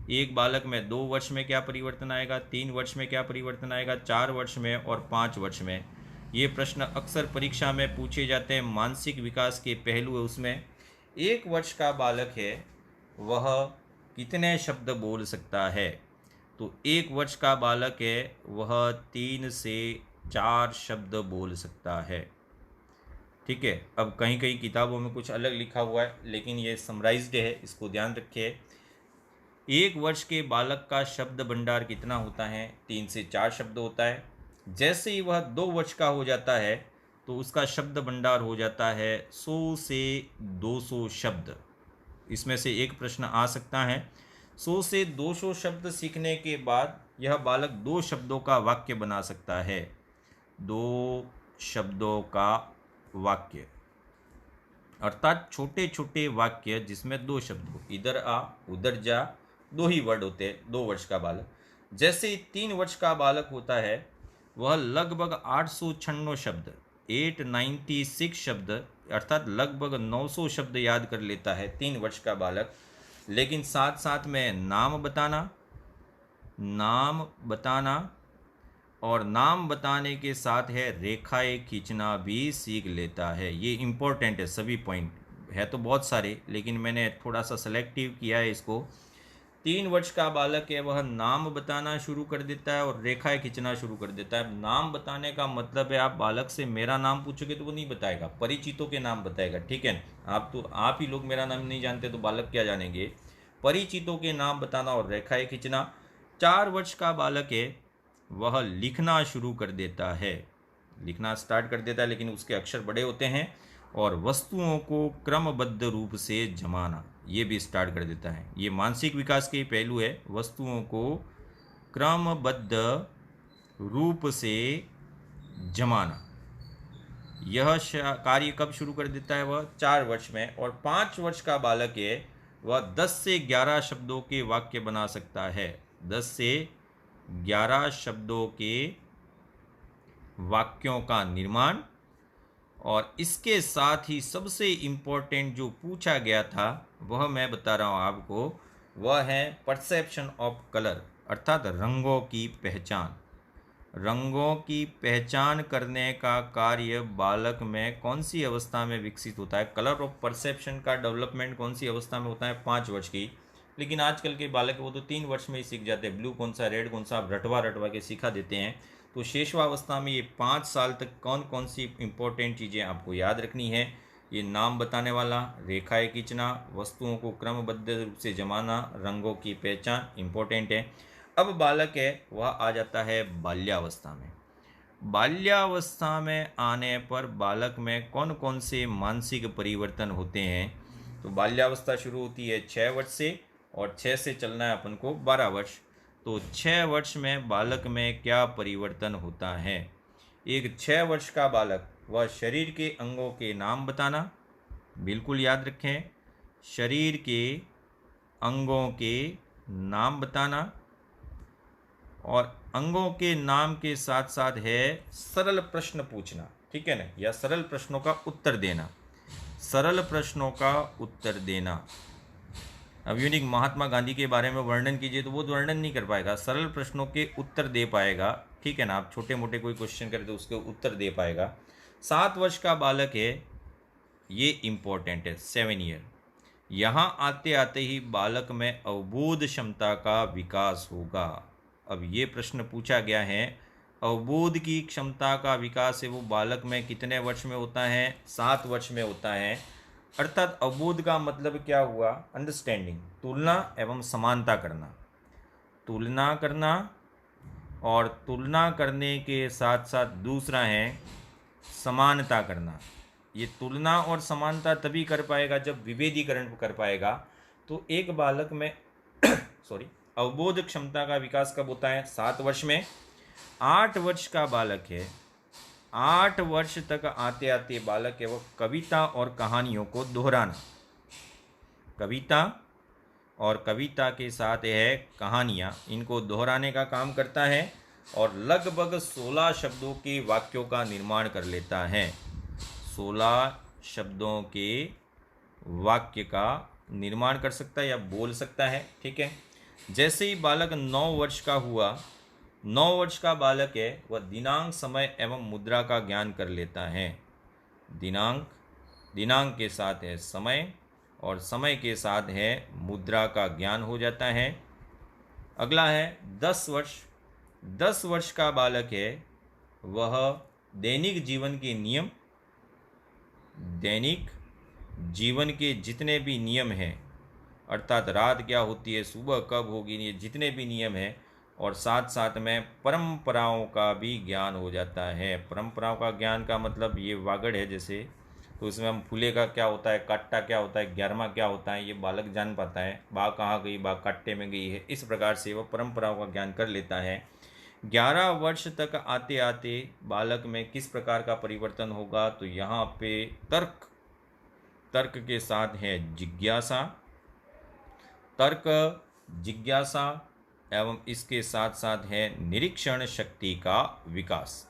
एक बालक में 2 वर्ष में क्या परिवर्तन आएगा, 3 वर्ष में क्या परिवर्तन आएगा, 4 वर्ष में और 5 वर्ष में। ये प्रश्न अक्सर परीक्षा में पूछे जाते हैं। मानसिक विकास के पहलू है उसमें। 1 वर्ष का बालक है वह कितने शब्द बोल सकता है? तो 1 वर्ष का बालक है वह 3 से 4 शब्द बोल सकता है। ठीक है। अब कहीं कहीं किताबों में कुछ अलग लिखा हुआ है लेकिन ये समराइज्ड है, इसको ध्यान रखिए। 1 वर्ष के बालक का शब्द भंडार कितना होता है? 3 से 4 शब्द होता है। जैसे ही वह 2 वर्ष का हो जाता है तो उसका शब्द भंडार हो जाता है 100 से 200 शब्द। इसमें से एक प्रश्न आ सकता है। 100 से 200 शब्द सीखने के बाद यह बालक 2 शब्दों का वाक्य बना सकता है। 2 शब्दों का वाक्य अर्थात छोटे छोटे वाक्य जिसमें 2 शब्द हो, इधर आ उधर जा, 2 ही वर्ड होते हैं 2 वर्ष का बालक। जैसे 3 वर्ष का बालक होता है वह लगभग 896 शब्द 896 शब्द अर्थात लगभग 900 शब्द याद कर लेता है 3 वर्ष का बालक। लेकिन साथ साथ में नाम बताना और नाम बताने के साथ है रेखाएं खींचना भी सीख लेता है। ये इम्पोर्टेंट है, सभी पॉइंट है तो बहुत सारे लेकिन मैंने थोड़ा सा सेलेक्टिव किया है इसको। 3 वर्ष का बालक है वह नाम बताना शुरू कर देता है और रेखाएं खींचना शुरू कर देता है। नाम बताने का मतलब है आप बालक से मेरा नाम पूछोगे तो वो नहीं बताएगा, परिचितों के नाम बताएगा। ठीक है, आप ही लोग मेरा नाम नहीं जानते तो बालक क्या जानेंगे। परिचितों के नाम बताना और रेखाएं खींचना। 4 वर्ष का बालक है वह लिखना शुरू कर देता है, लिखना स्टार्ट कर देता है लेकिन उसके अक्षर बड़े होते हैं। और वस्तुओं को क्रमबद्ध रूप से जमाना ये भी स्टार्ट कर देता है। ये मानसिक विकास के पहलू है, वस्तुओं को क्रमबद्ध रूप से जमाना। यह कार्य कब शुरू कर देता है? वह 4 वर्ष में। और 5 वर्ष का बालक है वह 10 से 11 शब्दों के वाक्य बना सकता है। 10 से 11 शब्दों के वाक्यों का निर्माण। और इसके साथ ही सबसे इम्पोर्टेंट जो पूछा गया था वह मैं बता रहा हूँ आपको, वह है परसेप्शन ऑफ कलर अर्थात रंगों की पहचान। रंगों की पहचान करने का कार्य बालक में कौन सी अवस्था में विकसित होता है? कलर ऑफ परसेप्शन का डेवलपमेंट कौन सी अवस्था में होता है? 5 वर्ष की। लेकिन आजकल के बालक वो तो 3 वर्ष में ही सीख जाते हैं, ब्लू कौन सा रेड कौन सा रटवा रटवा के सिखा देते हैं। तो शेषवावस्था में ये 5 साल तक कौन कौन सी इंपॉर्टेंट चीज़ें आपको याद रखनी है? ये नाम बताने वाला, रेखाएं खींचना, वस्तुओं को क्रमबद्ध रूप से जमाना, रंगों की पहचान इंपॉर्टेंट है। अब बालक है वह आ जाता है बाल्यावस्था में। बाल्यावस्था में आने पर बालक में कौन कौन से मानसिक परिवर्तन होते हैं? तो बाल्यावस्था शुरू होती है 6 वर्ष से और 6 से चलना है अपन को 12 वर्ष। तो 6 वर्ष में बालक में क्या परिवर्तन होता है? एक 6 वर्ष का बालक वह शरीर के अंगों के नाम बताना, बिल्कुल याद रखें, शरीर के अंगों के नाम बताना, और अंगों के नाम के साथ साथ है सरल प्रश्न पूछना, ठीक है ना, या सरल प्रश्नों का उत्तर देना, सरल प्रश्नों का उत्तर देना। अब यूनिक महात्मा गांधी के बारे में वर्णन कीजिए तो वो तो वर्णन नहीं कर पाएगा, सरल प्रश्नों के उत्तर दे पाएगा, ठीक है ना। आप छोटे मोटे कोई क्वेश्चन करें तो उसके उत्तर दे पाएगा। 7 वर्ष का बालक है, ये इम्पोर्टेंट है, 7 ईयर। यहाँ आते आते ही बालक में अवबोध क्षमता का विकास होगा। अब ये प्रश्न पूछा गया है, अवबोध की क्षमता का विकास है वो बालक में कितने वर्ष में होता है? 7 वर्ष में होता है। अर्थात अवबोध का मतलब क्या हुआ? अंडरस्टैंडिंग, तुलना एवं समानता करना, तुलना करना, और तुलना करने के साथ साथ दूसरा है समानता करना। ये तुलना और समानता तभी कर पाएगा जब विभेदीकरण कर पाएगा। तो एक बालक में अवबोध क्षमता का विकास कब होता है? 7 वर्ष में। 8 वर्ष का बालक है, 8 वर्ष तक आते आते बालक है वो कविता और कहानियों को दोहराना, कविता और कविता के साथ है कहानियाँ, इनको दोहराने का काम करता है और लगभग 16 शब्दों के वाक्यों का निर्माण कर लेता है। 16 शब्दों के वाक्य का निर्माण कर सकता है या बोल सकता है, ठीक है। जैसे ही बालक 9 वर्ष का हुआ, 9 वर्ष का बालक है वह दिनांक, समय एवं मुद्रा का ज्ञान कर लेता है। दिनांक के साथ है समय और समय के साथ है मुद्रा का ज्ञान हो जाता है। अगला है 10 वर्ष। 10 वर्ष का बालक है वह दैनिक जीवन के नियम, दैनिक जीवन के जितने भी नियम हैं, अर्थात रात क्या होती है, सुबह कब होगी, ये जितने भी नियम हैं, और साथ साथ में परंपराओं का भी ज्ञान हो जाता है। परंपराओं का ज्ञान का मतलब ये वागड़ है जैसे, तो इसमें हम फूले का क्या होता है, काट्टा क्या होता है, 11वां क्या होता है, ये बालक जान पाता है। बा कहाँ गई, बा काट्टे में गई है, इस प्रकार से वह परंपराओं का ज्ञान कर लेता है। 11 वर्ष तक आते आते बालक में किस प्रकार का परिवर्तन होगा? तो यहाँ पे तर्क के साथ है जिज्ञासा, तर्क, जिज्ञासा एवं इसके साथ साथ है निरीक्षण शक्ति का विकास।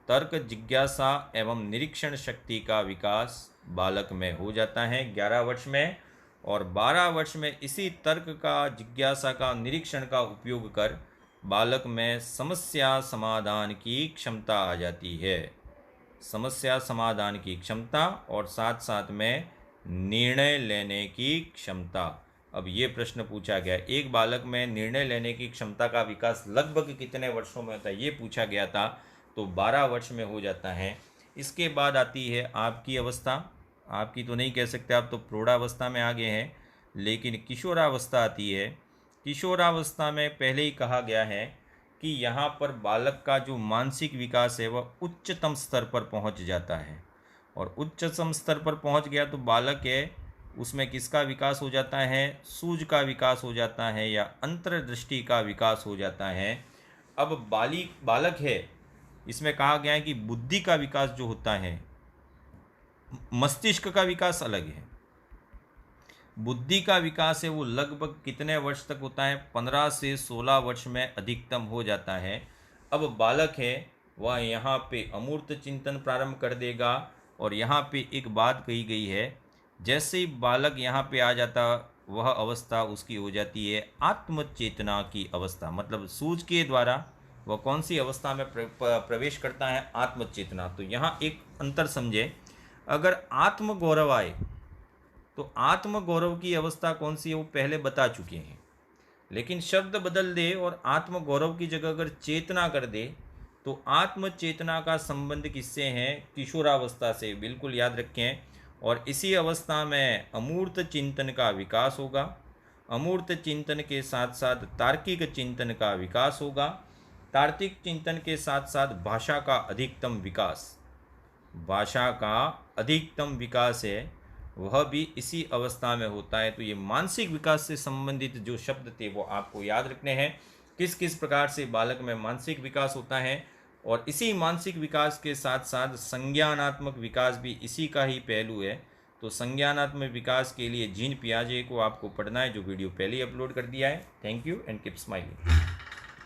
तर्क, जिज्ञासा एवं निरीक्षण शक्ति का विकास बालक में हो जाता है 11 वर्ष में, और 12 वर्ष में इसी तर्क का, जिज्ञासा का, निरीक्षण का उपयोग कर बालक में समस्या समाधान की क्षमता आ जाती है। समस्या समाधान की क्षमता और साथ साथ में निर्णय लेने की क्षमता। अब ये प्रश्न पूछा गया, एक बालक में निर्णय लेने की क्षमता का विकास लगभग कितने वर्षों में होता है, ये पूछा गया था। तो 12 वर्ष में हो जाता है। इसके बाद आती है आपकी अवस्था। आपकी तो नहीं कह सकते, आप तो प्रौढ़ावस्था में आ गए हैं, लेकिन किशोरावस्था आती है। किशोरावस्था में पहले ही कहा गया है कि यहाँ पर बालक का जो मानसिक विकास है वह उच्चतम स्तर पर पहुँच जाता है, और उच्चतम स्तर पर पहुँच गया तो बालक है उसमें किसका विकास हो जाता है? सूझ का विकास हो जाता है या अंतर्दृष्टि का विकास हो जाता है। अब बालक है, इसमें कहा गया है कि बुद्धि का विकास जो होता है, मस्तिष्क का विकास अलग है, बुद्धि का विकास है वो लगभग कितने वर्ष तक होता है? 15 से 16 वर्ष में अधिकतम हो जाता है। अब बालक है वह यहाँ पे अमूर्त चिंतन प्रारंभ कर देगा, और यहाँ पे एक बात कही गई है, जैसे ही बालक यहाँ पे आ जाता वह अवस्था उसकी हो जाती है आत्मचेतना की अवस्था। मतलब सूझ के द्वारा वह कौन सी अवस्था में प्रवेश करता है? आत्मचेतना। तो यहाँ एक अंतर समझे, अगर आत्मगौरव आए तो आत्मगौरव की अवस्था कौन सी है वो पहले बता चुके हैं, लेकिन शब्द बदल दे और आत्मगौरव की जगह अगर चेतना कर दे तो आत्मचेतना का संबंध किससे है? किशोरावस्था से, बिल्कुल याद रखें। और इसी अवस्था में अमूर्त चिंतन का विकास होगा, अमूर्त चिंतन के साथ साथ तार्किक चिंतन का विकास होगा, तार्किक चिंतन के साथ साथ भाषा का अधिकतम विकास, भाषा का अधिकतम विकास है वह भी इसी अवस्था में होता है। तो ये मानसिक विकास से संबंधित जो शब्द थे वो आपको याद रखने हैं, किस किस प्रकार से बालक में मानसिक विकास होता है। और इसी मानसिक विकास के साथ साथ संज्ञानात्मक विकास भी इसी का ही पहलू है। तो संज्ञानात्मक विकास के लिए जीन पियाजे को आपको पढ़ना है, जो वीडियो पहले ही अपलोड कर दिया है। Thank you and keep smiling.